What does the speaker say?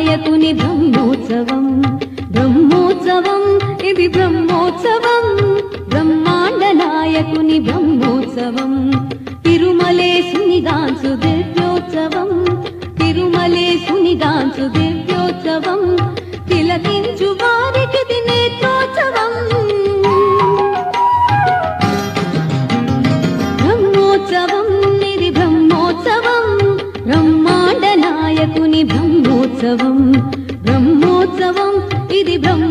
నాయకుని బ్రహ్మోత్సవం బ్రహ్మోత్సవం ఇది బ్రహ్మోత్సవం బ్రహ్మాండ నాయకుని బ్రహ్మోత్సవం తిరుమలేశునిగాంచు దివ్యోత్సవం తిరుమలేశునిగాంచు దివ్యోత్సవం తిలకించు వారికి నేత్రోత్సవం బ్రహ్మోత్సవం ఇది బ్రహ్మోత్సవం బ్రహ్మాండ నాయకుని బ్రహ్మోత్సవం బ్రహ్మోత్సవం ఇది బ్రహ్మ